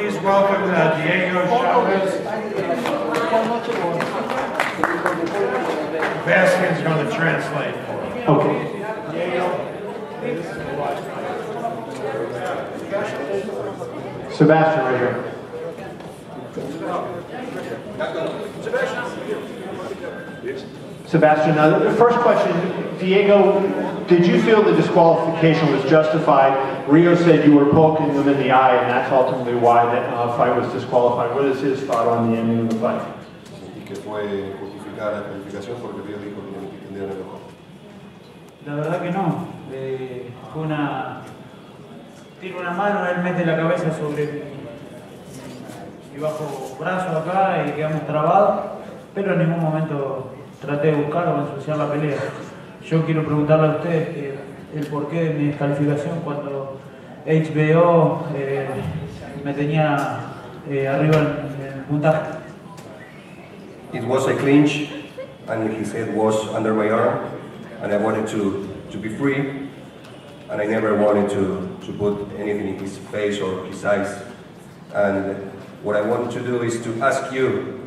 please welcome Diego Chaves. Baskin's going to translate for him. Okay. Sebastian right here. Sebastian, the first question, Diego, did you feel the disqualification was justified? Rio said you were poking him in the eye, and that's ultimately why that fight was disqualified. What is his thought on the ending of the fight? La verdad que no. Fue tiro una mano, él mete la cabeza sobre mi bajo brazo acá y quedamos trabados, pero en ningún momento traté de buscar o ensuciar la pelea. Yo quiero preguntarle a ustedes el porqué de mi descalificación cuando HBO me tenía arriba en el puntaje. It was a clinch, and his head was under my arm, and I wanted to be free, and I never wanted to put anything in his face or his eyes. And what I wanted to do is to ask you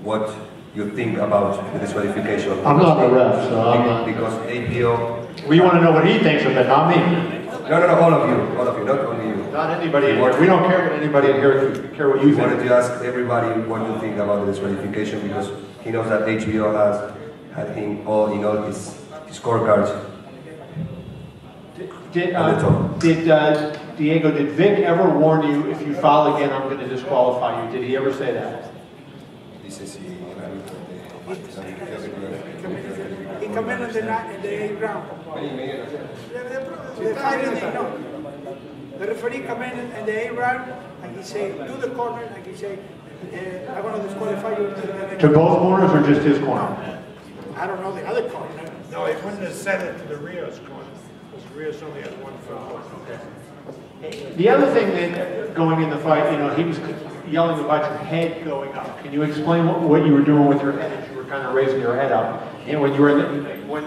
what you think about the disqualification. I'm not the ref, so I'm not. Because APO... We want to know what he thinks of it, not me. No, all of you, not only you. Not anybody in here. We don't care what anybody in here, we care what you think. I wanted to ask everybody what you think about the disqualification, because he knows that HBO has had him all in all his scorecards. Diego, did Vic ever warn you, if you foul again, I'm going to disqualify you? Did he ever say that? He came in the 8th round. The referee came in the 8th round and he said, do the corner, and he said, I'm going to disqualify you. To both corners or just his corner? I don't know, the other corner. No, he wouldn't have said it to the Rios corner, because Rios only has one foul. The other thing that going in the fight, he was yelling about your head going up. Can you explain what you were doing with your head as you were kind of raising your head up? And when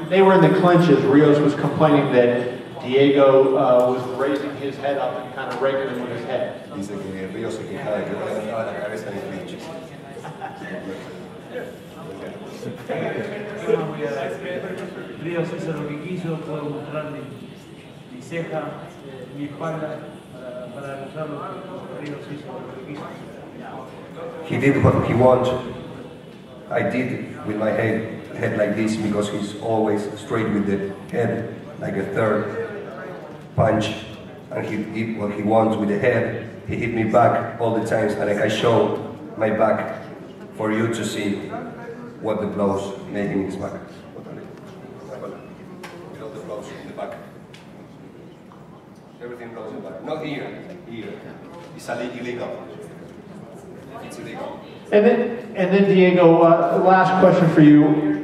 they were in the clinches, Rios was complaining that Diego was raising his head up and kind of raking him with his head. Dice que Rios se quejaba de que no levantaba la cabeza en el clinch. Rios hizo lo que quiso, puedo mostrar mi ceja, mi espalda, para demostrar lo que Rios hizo lo que quiso. He did what he wanted. I did with my head like this, because he's always straight with the head, like a third punch. And he did what he wants with the head. He hit me back all the times, and I show my back for you to see what the blows made in his back. All the blows in the back. Everything blows in the back. Not here. It's illegal. It's illegal. And then Diego, last question for you.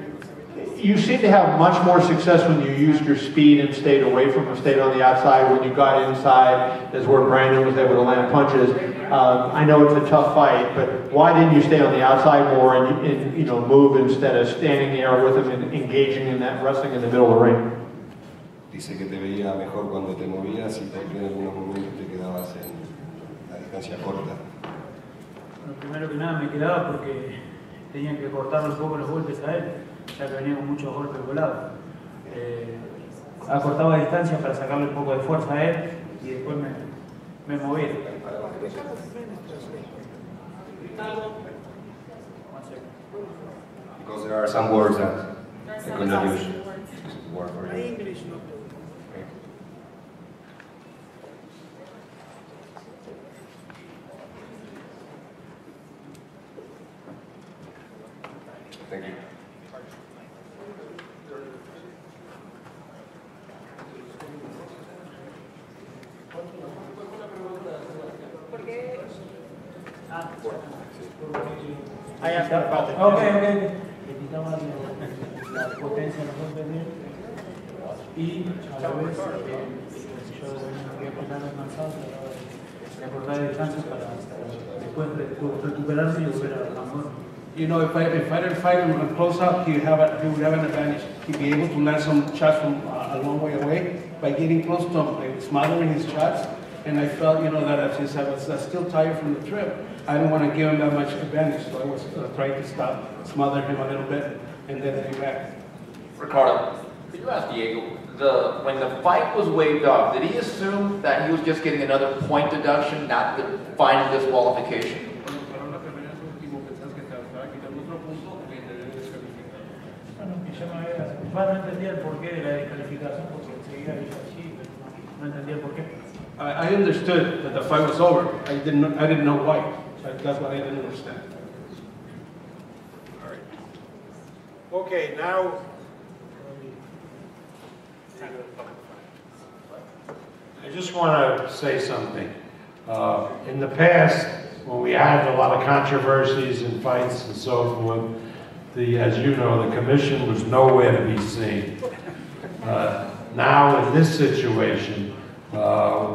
You seem to have much more success when you used your speed and stayed away from him, stayed on the outside. When you got inside, is where Brandon was able to land punches. I know it's a tough fight, but why didn't you stay on the outside more and move instead of standing there with him and engaging in that wrestling in the middle of the ring? Dice que te veía mejor cuando te movías y porque en algunos momentos te quedabas en la distancia corta. Bueno, primero que nada me quedaba porque tenía que cortarle un poco los golpes a él, ya que venía con muchos golpes volados. Acortaba distancia para sacarle un poco de fuerza a él y después me movía. Because there are some words that I could not use. Word for English, no. Thank you. I asked about the... Okay. Necesitaba la potencia de los golpes de él y a la vez yo quería cortar los lanzados para cortar distancias para después recuperarse y volver a campo. You know, if I didn't fight him on close up, he would have an advantage. He'd be able to land some shots from a long way away by getting close to him, like smothering his shots and I felt, you know, that since I was still tired from the trip, I didn't want to give him that much advantage, so I was trying to smother him a little bit, and then be back. Ricardo, could you ask Diego, when the fight was waved off, did he assume that he was just getting another point deduction, not the final disqualification? No entendía el porqué de la descalificación porque enseguida hizo así, no entendía el porqué. I understood that the fight was over. I didn't know why. That's what I didn't understand. All right. Okay, now. I just want to say something. In the past, when we had a lot of controversies and fights and so forth, as you know, the commission was nowhere to be seen. Now, in this situation,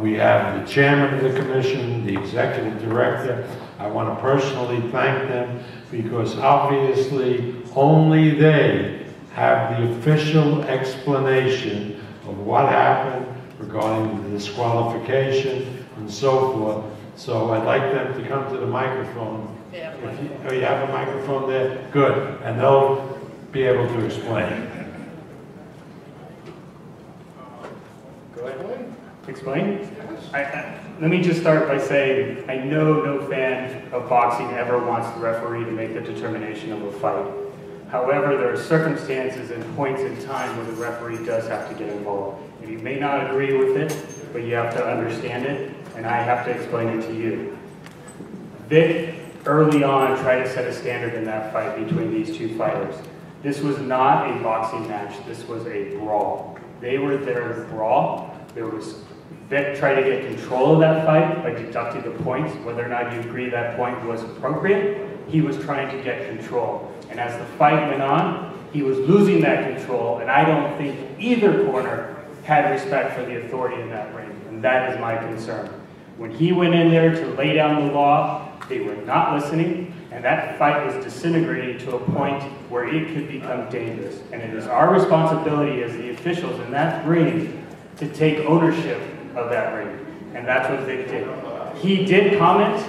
we have the chairman of the commission, the executive director. I want to personally thank them because obviously only they have the official explanation of what happened regarding the disqualification and so forth. So I'd like them to come to the microphone. You have a microphone there? Good. And they'll be able to explain. Go ahead. Explain? Let me just start by saying I know no fan of boxing ever wants the referee to make the determination of a fight. However, there are circumstances and points in time where the referee does have to get involved. And you may not agree with it, but you have to understand it, and I have to explain it to you. Vic, early on, tried to set a standard in that fight between these two fighters. This was not a boxing match, this was a brawl. They were there to brawl. Vic tried to get control of that fight by deducting the points. Whether or not you agree that point was appropriate, he was trying to get control. And as the fight went on, he was losing that control, and I don't think either corner had respect for the authority in that ring, and that is my concern. When he went in there to lay down the law, they were not listening, and that fight was disintegrating to a point where it could become dangerous. And it is our responsibility as the officials in that ring to take ownership of that ring, and that's what Vic did. He did comment,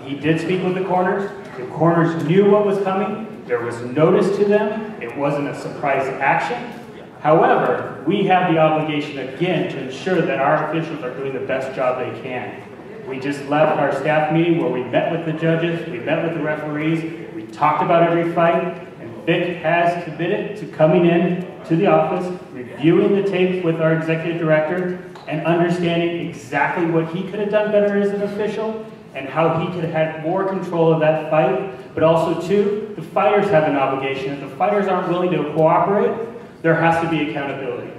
he did speak with the corners knew what was coming, there was notice to them, it wasn't a surprise action. However, we have the obligation again to ensure that our officials are doing the best job they can. We just left our staff meeting where we met with the judges, we met with the referees, we talked about every fight, and Vic has committed to coming in to the office, reviewing the tape with our executive director, and understanding exactly what he could have done better as an official, and how he could have had more control of that fight. But also, too, the fighters have an obligation. If the fighters aren't willing to cooperate, there has to be accountability.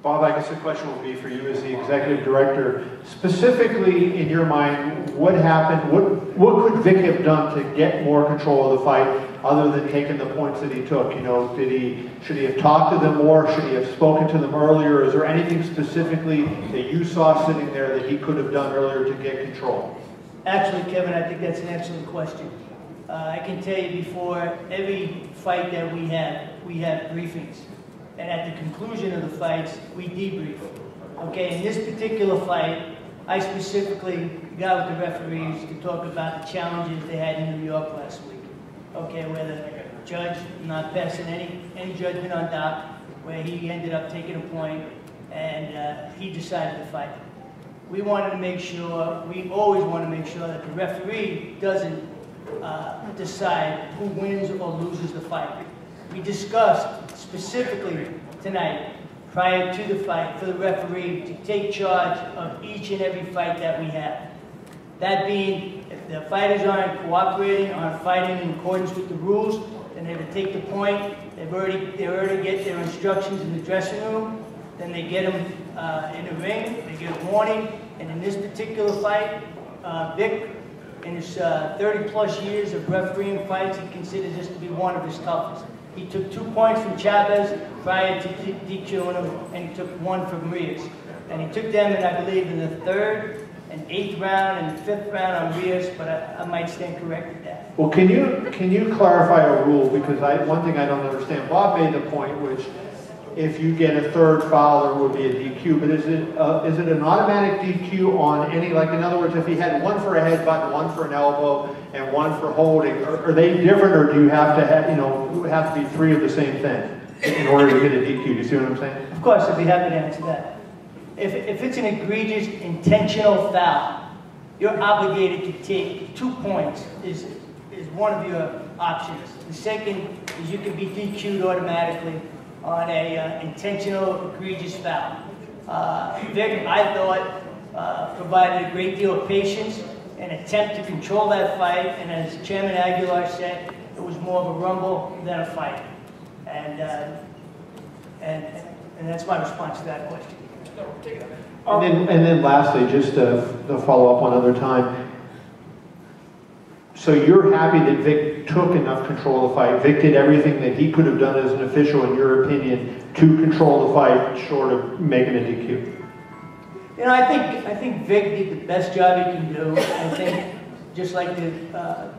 Bob, I guess the question will be for you as the executive director. Specifically, in your mind, what happened? What could Vic have done to get more control of the fight, other than taking the points that he took? You know, should he have talked to them more? Should he have spoken to them earlier? Is there anything specifically that you saw sitting there that he could have done earlier to get control? Actually, Kevin, I think that's an excellent question. I can tell you, before every fight that we have briefings. And at the conclusion of the fights, we debrief. Okay, in this particular fight, I specifically got with the referees to talk about the challenges they had in New York last week. Okay, where the judge not passing any judgment on Doc, where he ended up taking a point, and he decided to fight. We wanted to make sure, we always want to make sure that the referee doesn't decide who wins or loses the fight. We discussed specifically tonight, prior to the fight, for the referee to take charge of each and every fight that we have. That being, if the fighters aren't cooperating, aren't fighting in accordance with the rules, then they have to take the point. They already get their instructions in the dressing room. Then they get them in the ring. They get a warning. And in this particular fight, Vic, in his 30-plus years of refereeing fights, he considers this to be one of his toughest. He took 2 points from Chaves prior to DQing him, and he took 1 from Rios. And he took them, I believe, in the 3rd and 8th round and the 5th round on Rios, but I might stand corrected that. Well, can you clarify a rule? Because one thing I don't understand. Bob made the point, which if you get a third foul, there would be a DQ. But is it an automatic DQ on any, like in other words, if he had one for a headbutt, one for an elbow, and one for holding, are they different, or do you have to have, have to be three of the same thing in order to get a DQ? Do you see what I'm saying? Of course, I'd be happy to answer that. If it's an egregious, intentional foul, you're obligated to take 2 points is one of your options. The second is you can be DQ'd automatically on a intentional, egregious foul. Vic, I thought, provided a great deal of patience, an attempt to control that fight, and as Chairman Aguilar said, it was more of a rumble than a fight. And that's my response to that question. And then lastly, just to follow up one other time, so you're happy that Vic took enough control of the fight? Vic did everything that he could have done as an official, in your opinion, to control the fight, short of making a DQ? I think Vic did the best job he can do. I think, just like the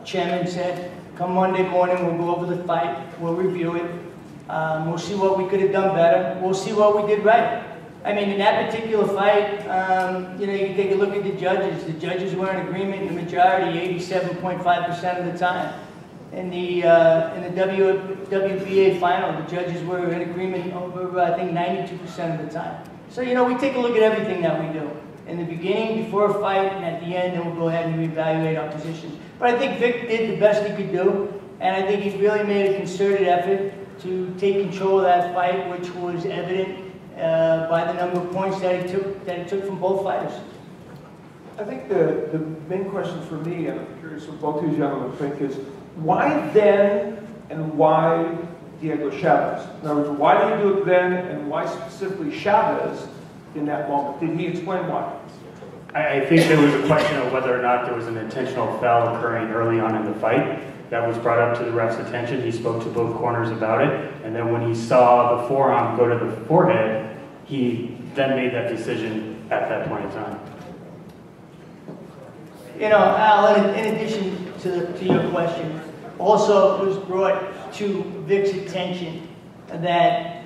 chairman said, come Monday morning, we'll go over the fight, we'll review it, we'll see what we could have done better, we'll see what we did right. I mean, in that particular fight, you can take a look at the judges. The judges were in agreement in the majority, 87.5% of the time. In the WBA final, the judges were in agreement over, I think, 92% of the time. So, we take a look at everything that we do. In the beginning, before a fight, and at the end, then we'll go ahead and reevaluate our positions. But I think Vic did the best he could do, and I think he really made a concerted effort to take control of that fight, which was evident by the number of points that he took from both fighters. I think the main question for me, and I'm curious what both of you gentlemen think, is why then and why Diego Chaves? In other words, why did he do it then, and why specifically Chaves in that moment? Did he explain why? I think there was a question of whether or not there was an intentional foul occurring early on in the fight. That was brought up to the ref's attention. He spoke to both corners about it, and then when he saw the forearm go to the forehead, he then made that decision at that point in time. Al, in addition to your question, also it was brought to Vic's attention that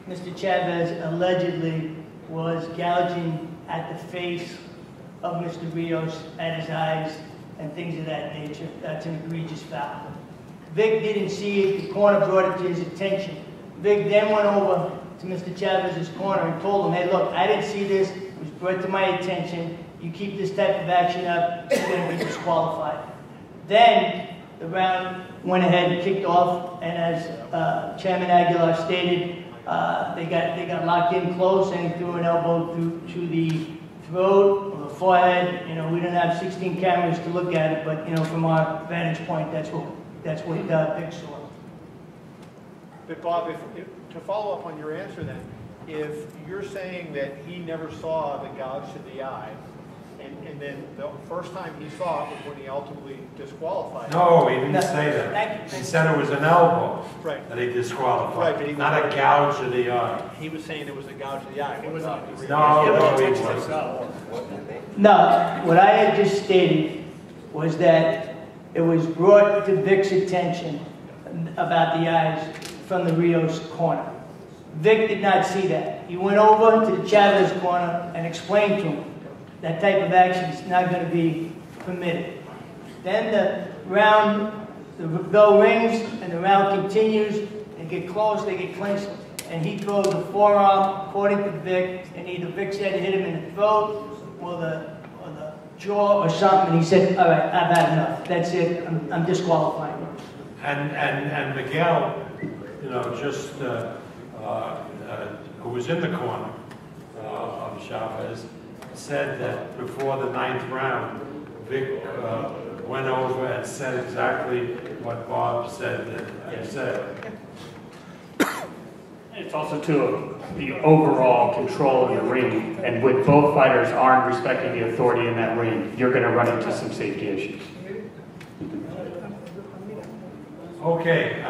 Mr. Chaves allegedly was gouging at the face of Mr. Rios, at his eyes, and things of that nature. That's an egregious foul. Vic didn't see it. The corner brought it to his attention. Vic then went over to Mr. Chaves' corner and told him, hey, look, I didn't see this. It was brought to my attention. You keep this type of action up, you're going to be disqualified. Then the round went ahead and kicked off, and as Chairman Aguilar stated, they got locked in close, and he threw an elbow to the throat or the forehead. We didn't have 16 cameras to look at it, but from our vantage point, that's what Vic saw. But Bob, to follow up on your answer then, if you're saying that he never saw the gouge to the eye, and then the first time he saw it was when he ultimately disqualified. No, he didn't say that. He said it was an elbow that he disqualified, right, but not a gouge of the eye. He was saying it was a gouge of the eye. It was not. No, he wasn't. No, what I had just stated was that it was brought to Vic's attention about the eyes from the Rios corner. Vic did not see that. He went over to the Chaves corner and explained to him that type of action is not going to be permitted. Then the bell rings and the round continues. They get close, they get clinched, and he throws the forearm according to Vic, and either Vic said it hit him in the throat or the jaw or something, and he said, all right, I've had enough. That's it, I'm disqualifying him. And Miguel, who was in the corner of Chaves, said that before the 9th round, Vic went over and said exactly what Bob said that he said. It's also too the overall control in the ring, and with both fighters aren't respecting the authority in that ring, you're going to run into some safety issues. Okay,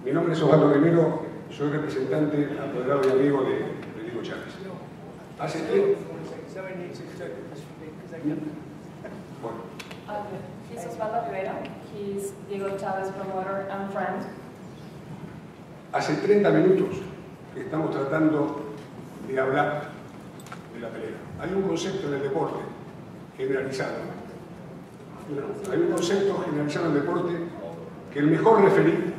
Mi nombre es Osvaldo Rivero, soy representante, apoderado y amigo de Diego Chaves. He's Osvaldo Rivera. He's Diego Chaves' promoter and friend. Hace 30 minutos que estamos tratando de hablar de la pelea. Hay un concepto en el deporte generalizado. Hay un concepto generalizado en el deporte que el mejor referí,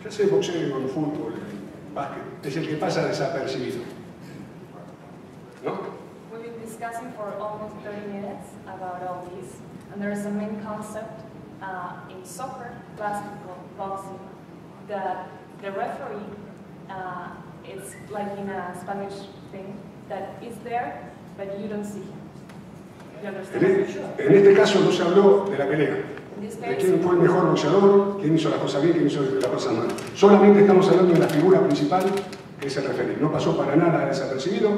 ya sea en boxeo, en fútbol, en básquet, es el que pasa desapercibido. ¿No? We've been discussing for almost 30 minutes about all this, and there is a main concept in soccer, basketball, boxing, that the referee, it's like in a Spanish thing, that is there, but you don't see him. You understand? En este caso no se habló de la pelea, In this de case, quién fue el mejor boxeador, quién hizo las cosas bien, quién hizo las cosas mal. Solamente estamos hablando de la figura principal, que es el referee. No pasó para nada desapercibido.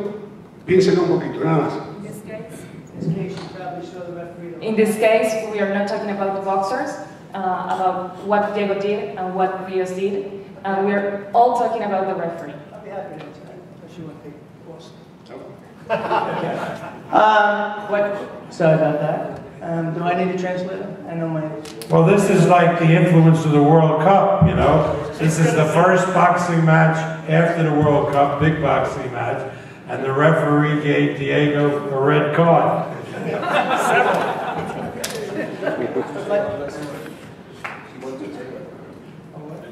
Piénsenlo un poquito, nada más. in this case, we are not talking about the boxers, about what Diego did and what Rios did. We are all talking about the referee. I'll be happy to answer that, unless you want to take Sorry about that. Do I need a translator? I know my... Well, this is like the influence of the World Cup, you know. This is the first boxing match after the World Cup, big boxing match, and the referee gave Diego a red card.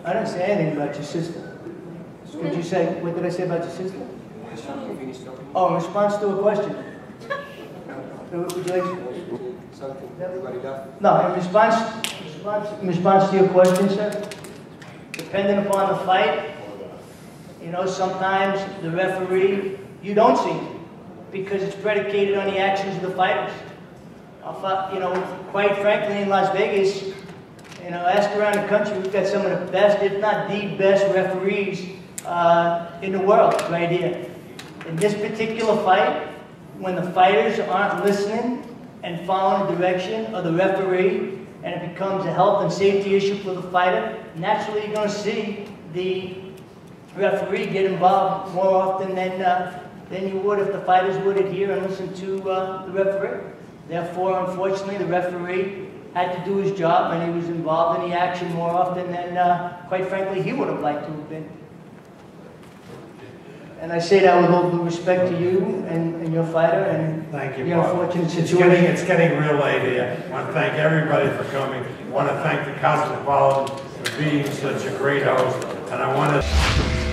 I didn't say anything about your sister. Did you say, what did I say about your sister? Oh, in response to a question. Would you like No, in response to your question, sir, depending upon the fight, you know, sometimes the referee, you don't see him because it's predicated on the actions of the fighters. You know, quite frankly, in Las Vegas, you know, ask around the country, we've got some of the best, if not the best referees in the world right here. In this particular fight, when the fighters aren't listening and following the direction of the referee, and it becomes a health and safety issue for the fighter, naturally you're going to see the referee get involved more often than you would if the fighters would adhere and listen to the referee. Therefore, unfortunately, the referee had to do his job, and he was involved in the action more often than, quite frankly, he would have liked to have been. And I say that with all due respect to you and your fighter and Thank you, the Bob. unfortunate situation. It's getting real late here. I want to thank everybody for coming. I want to thank the Cosmopolitan for being such a great host. And I want to...